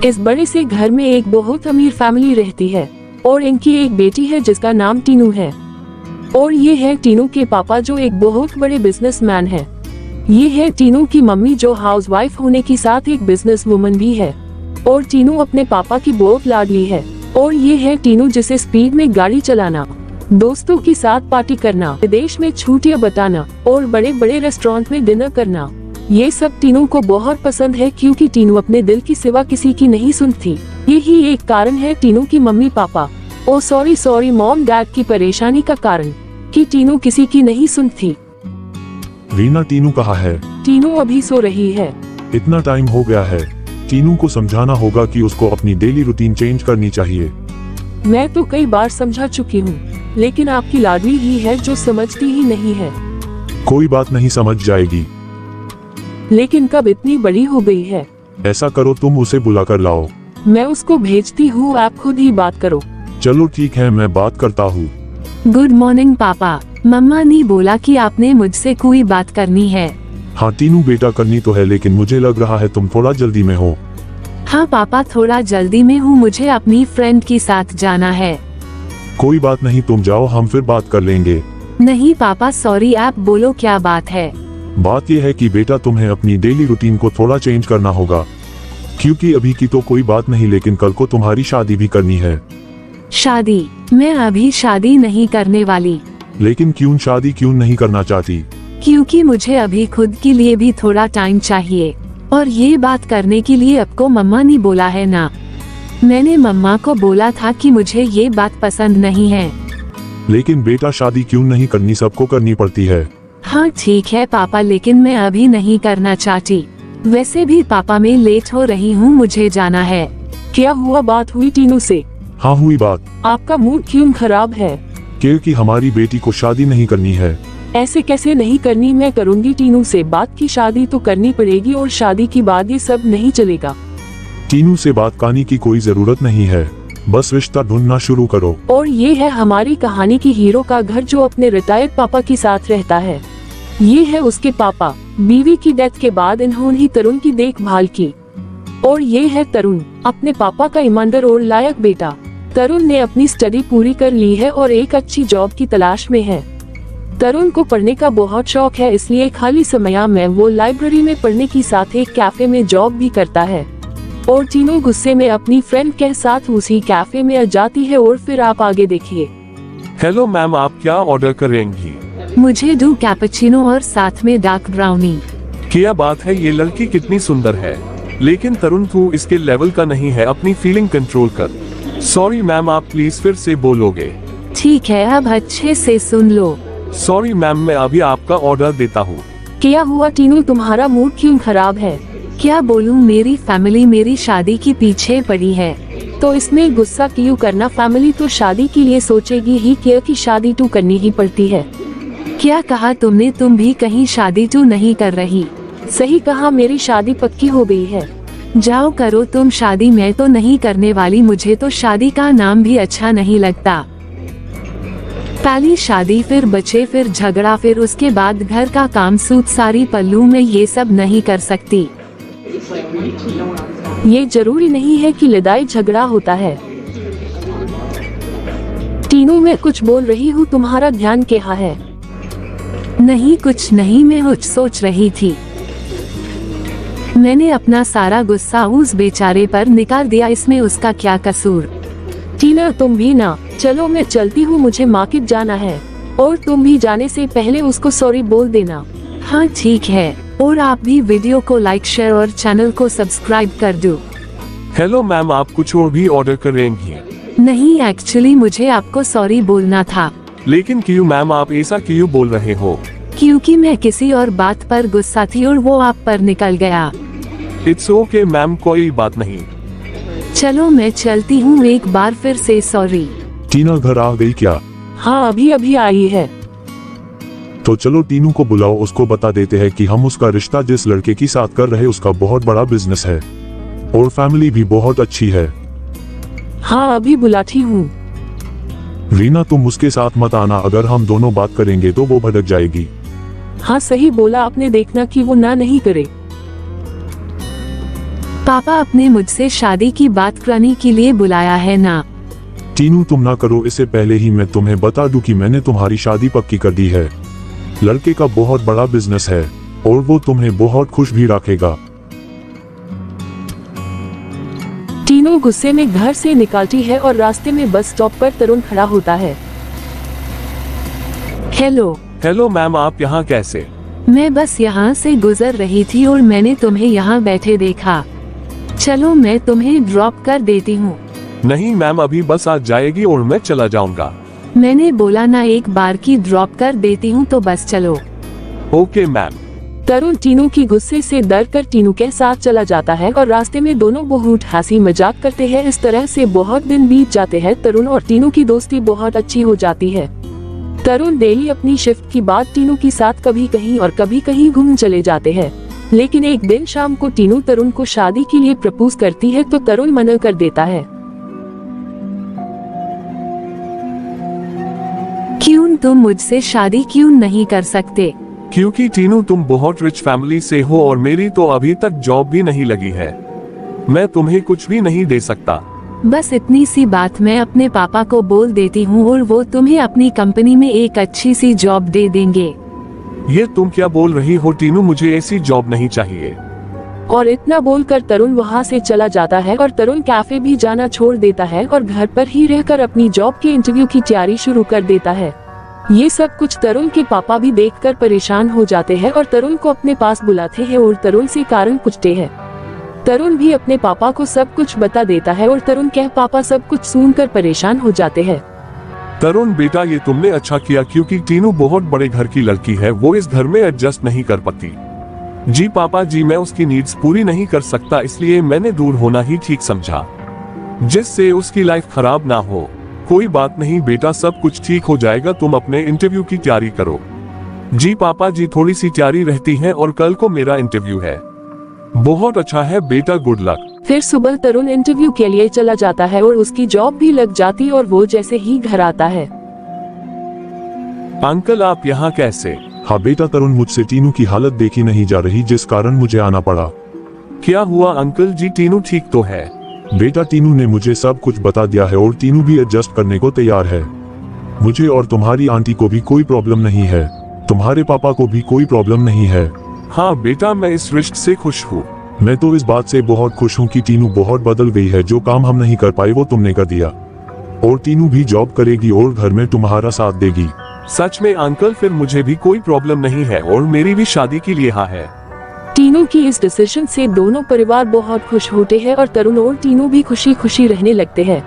इस बड़े से घर में एक बहुत अमीर फैमिली रहती है और इनकी एक बेटी है जिसका नाम टीनू है। और ये है टीनू के पापा जो एक बहुत बड़े बिजनेसमैन है। ये है टीनू की मम्मी जो हाउसवाइफ होने के साथ एक बिजनेस वुमन भी है। और टीनू अपने पापा की बहुत लाडली है। और ये है टीनू जिसे स्पीड में गाड़ी चलाना, दोस्तों के साथ पार्टी करना, विदेश में छुट्टियां बिताना और बड़े बड़े रेस्टोरेंट में डिनर करना, ये सब टीनू को बहुत पसंद है क्योंकि टीनू अपने दिल की सिवा किसी की नहीं सुनती। यही एक कारण है टीनू की मम्मी पापा ओ सॉरी मॉम डैड की परेशानी का कारण कि टीनू किसी की नहीं सुनती। रीना, टीनू कहाँ है? टीनू अभी सो रही है। इतना टाइम हो गया है। टीनू को समझाना होगा कि उसको अपनी डेली रूटीन चेंज करनी चाहिए। मैं तो कई बार समझा चुकी हूँ, लेकिन आपकी लाडली ही है जो समझती ही नहीं है। कोई बात नहीं, समझ जाएगी। लेकिन कब इतनी बड़ी हो गई है? ऐसा करो, तुम उसे बुला कर लाओ। मैं उसको भेजती हूँ, आप खुद ही बात करो। चलो ठीक है, मैं बात करता हूँ। गुड मॉर्निंग पापा। मम्मा ने बोला कि आपने मुझसे कोई बात करनी है। हाँ टीनू बेटा, करनी तो है, लेकिन मुझे लग रहा है तुम थोड़ा जल्दी में हो। हाँ पापा, थोड़ा जल्दी में हूँ, मुझे अपनी फ्रेंड के साथ जाना है। कोई बात नहीं, तुम जाओ, हम फिर बात कर लेंगे। नहीं पापा सॉरी, आप बोलो क्या बात है। बात यह है कि बेटा तुम्हें अपनी डेली रूटीन को थोड़ा चेंज करना होगा, क्योंकि अभी की तो कोई बात नहीं, लेकिन कल को तुम्हारी शादी भी करनी है। शादी? मैं अभी शादी नहीं करने वाली। लेकिन क्यों शादी क्यों नहीं करना चाहती? क्योंकि मुझे अभी खुद के लिए भी थोड़ा टाइम चाहिए, और ये बात करने के लिए आपको मम्मा ने बोला है ना। मैंने मम्मा को बोला था कि मुझे ये बात पसंद नहीं है। लेकिन बेटा शादी क्यों नहीं करनी, सबको करनी पड़ती है। हाँ ठीक है पापा, लेकिन मैं अभी नहीं करना चाहती। वैसे भी पापा मैं लेट हो रही हूँ, मुझे जाना है। क्या हुआ, बात हुई टीनू से? हाँ हुई बात। आपका मूड क्यों खराब है? क्योंकि हमारी बेटी को शादी नहीं करनी है। ऐसे कैसे नहीं करनी, मैं करूँगी टीनू से बात की शादी तो करनी पड़ेगी और शादी के बाद ये सब नहीं चलेगा। टीनू से बात करने की कोई जरूरत नहीं है, बस रिश्ता ढूंढना शुरू करो। और ये है हमारी कहानी की हीरो का घर जो अपने रिटायर्ड पापा के साथ रहता है। ये है उसके पापा, बीवी की डेथ के बाद इन्होंने ही तरुण की देखभाल की। और ये है तरुण, अपने पापा का ईमानदार और लायक बेटा। तरुण ने अपनी स्टडी पूरी कर ली है और एक अच्छी जॉब की तलाश में है। तरुण को पढ़ने का बहुत शौक है, इसलिए खाली समय में वो लाइब्रेरी में पढ़ने के साथ एक कैफे में जॉब भी करता है। और टीनू गुस्से में अपनी फ्रेंड के साथ उसी कैफे में आ जाती है। और फिर आप आगे देखिए। हेलो मैम, आप क्या ऑर्डर करेंगी? मुझे 2 कैपुचिनो और साथ में डार्क ब्राउनी। क्या बात है, ये लड़की कितनी सुंदर है, लेकिन तरुण तू इसके लेवल का नहीं है, अपनी फीलिंग कंट्रोल कर। सॉरी मैम, आप प्लीज फिर से बोलोगे? ठीक है, अब अच्छे से सुन लो। सॉरी मैम, मैं अभी आपका ऑर्डर देता हूँ। क्या हुआ टीनू, तुम्हारा मूड क्यों खराब है? क्या बोलूं, मेरी फैमिली मेरी शादी के पीछे पड़ी है। तो इसमें गुस्सा क्यों करना, फैमिली तो शादी के लिए सोचेगी ही कि शादी तो करनी ही पड़ती है। क्या कहा तुमने? तुम भी कहीं शादी तो नहीं कर रही? सही कहा, मेरी शादी पक्की हो गई है। जाओ करो तुम शादी, मैं तो नहीं करने वाली, मुझे तो शादी का नाम भी अच्छा नहीं लगता। पहली शादी, फिर बच्चे, फिर झगड़ा, फिर उसके बाद घर का काम, सूत सारी पल्लू में ये सब नहीं कर सकती। ये जरूरी नहीं है कि लड़ाई झगड़ा होता है। टीनू, मैं कुछ बोल रही हूँ, तुम्हारा ध्यान कहाँ है? नहीं कुछ नहीं, मैं कुछ सोच रही थी। मैंने अपना सारा गुस्सा उस बेचारे पर निकाल दिया, इसमें उसका क्या कसूर। टीना तुम भी ना, चलो मैं चलती हूँ, मुझे मार्केट जाना है। और तुम भी जाने से पहले उसको सॉरी बोल देना। हाँ ठीक है, और आप भी वीडियो को लाइक, शेयर और चैनल को सब्सक्राइब कर दो। हेलो मैम, आप कुछ और भी ऑर्डर करेंगी? नहीं, एक्चुअली मुझे आपको सॉरी बोलना था। लेकिन क्यों मैम, आप ऐसा क्यों बोल रहे हो? क्योंकि मैं किसी और बात पर गुस्सा थी और वो आप पर निकल गया। इट्स ओके मैम, कोई बात नहीं। चलो मैं चलती हूँ, एक बार फिर से सॉरी। टीना घर आ गई क्या? हाँ अभी अभी आई है। तो चलो टीनू को बुलाओ, उसको बता देते हैं कि हम उसका रिश्ता जिस लड़के के साथ कर रहे उसका बहुत बड़ा बिजनेस है और फैमिली भी बहुत अच्छी है। हाँ अभी बुलाती हूँ। रीना तुम उसके साथ मत आना, अगर हम दोनों बात करेंगे तो वो भड़क जाएगी। हाँ सही बोला आपने, देखना कि वो ना नहीं करे। पापा आपने मुझसे शादी की बात करने के लिए बुलाया है ना? टीनू तुम ना करो, इससे पहले ही मैं तुम्हें बता दूं कि मैंने तुम्हारी शादी पक्की कर दी है। लड़के का बहुत बड़ा बिजनेस है और वो तुम्हें बहुत खुश भी रखेगा। टीनू गुस्से में घर से निकलती है और रास्ते में बस स्टॉप पर तरुण खड़ा होता है। हेलो मैम, आप यहाँ कैसे? मैं बस यहाँ से गुजर रही थी और मैंने तुम्हें यहाँ बैठे देखा। चलो मैं तुम्हें ड्रॉप कर देती हूँ। नहीं मैम, अभी बस आ जाएगी और मैं चला जाऊंगा। मैंने बोला ना एक बार की ड्रॉप कर देती हूँ तो बस चलो। Okay ma'am. तरुण टीनू की गुस्से से डर कर टीनू के साथ चला जाता है और रास्ते में दोनों बहुत हंसी मजाक करते हैं। इस तरह से बहुत दिन बीत जाते हैं। तरुण और टीनू की दोस्ती बहुत अच्छी हो जाती है। तरुण डेली अपनी शिफ्ट की बाद टीनू के साथ कभी कहीं और कभी कहीं घूम चले जाते हैं। लेकिन एक दिन शाम को टीनू तरुण को शादी के लिए प्रपोज करती है तो तरुण मना कर देता है। क्यों तुम मुझसे शादी क्यों नहीं कर सकते? क्योंकि टीनू तुम बहुत रिच फैमिली से हो और मेरी तो अभी तक जॉब भी नहीं लगी है। मैं तुम्हें कुछ भी नहीं दे सकता। बस इतनी सी बात मैं अपने पापा को बोल देती हूँ और वो तुम्हें अपनी कंपनी में एक अच्छी सी जॉब दे देंगे। ये तुम क्या बोल रही हो टीनू? मुझे ऐसी जॉब नहीं चाहिए। और इतना बोलकर तरुण वहाँ से चला जाता है और तरुण कैफे भी जाना छोड़ देता है और घर पर ही रहकर अपनी जॉब के इंटरव्यू की तैयारी शुरू कर देता है। ये सब कुछ तरुण के पापा भी देखकर परेशान हो जाते हैं और तरुण को अपने पास बुलाते हैं और तरुण से कारण पूछते हैं। तरुण भी अपने पापा को सब कुछ बता देता है और तरुण के पापा सब कुछ सुनकर परेशान हो जाते हैं। तरुण बेटा, ये तुमने अच्छा किया क्योंकि टीनू बहुत बड़े घर की लड़की है, वो इस घर में एडजस्ट नहीं कर पाती। जी पापा जी, मैं उसकी नीड्स पूरी नहीं कर सकता, इसलिए मैंने दूर होना ही ठीक समझा, जिससे उसकी लाइफ खराब ना हो। कोई बात नहीं बेटा, सब कुछ ठीक हो जाएगा, तुम अपने इंटरव्यू की तैयारी करो। जी पापा जी, थोड़ी सी तैयारी रहती है और कल को मेरा इंटरव्यू है। बहुत अच्छा है बेटा, गुड लक। फिर सुबह तरुण इंटरव्यू के लिए चला जाता है और उसकी जॉब भी लग जाती और वो जैसे ही घर आता है। अंकल आप यहाँ कैसे? हाँ बेटा तरुण, मुझसे टीनू की हालत देखी नहीं जा रही, जिस कारण मुझे आना पड़ा। क्या हुआ अंकल जी? टीनू ठीक तो है? बेटा टीनू ने मुझे सब कुछ बता दिया है और टीनू भी एडजस्ट करने को तैयार है। मुझे और तुम्हारी आंटी को भी कोई प्रॉब्लम नहीं है, तुम्हारे पापा को भी कोई प्रॉब्लम नहीं है। हाँ बेटा, मैं इस रिश्ते से खुश हूँ। मैं तो इस बात से बहुत खुश हूँ कि टीनू बहुत बदल गई है। जो काम हम नहीं कर पाए वो तुमने कर दिया और टीनू भी जॉब करेगी और घर में तुम्हारा साथ देगी। सच में अंकल, फिर मुझे भी कोई प्रॉब्लम नहीं है और मेरी भी शादी के लिए हाँ है। टीनू की इस डिसीजन से दोनों परिवार बहुत खुश होते हैं और तरुण और टीनू भी खुशी खुशी रहने लगते हैं।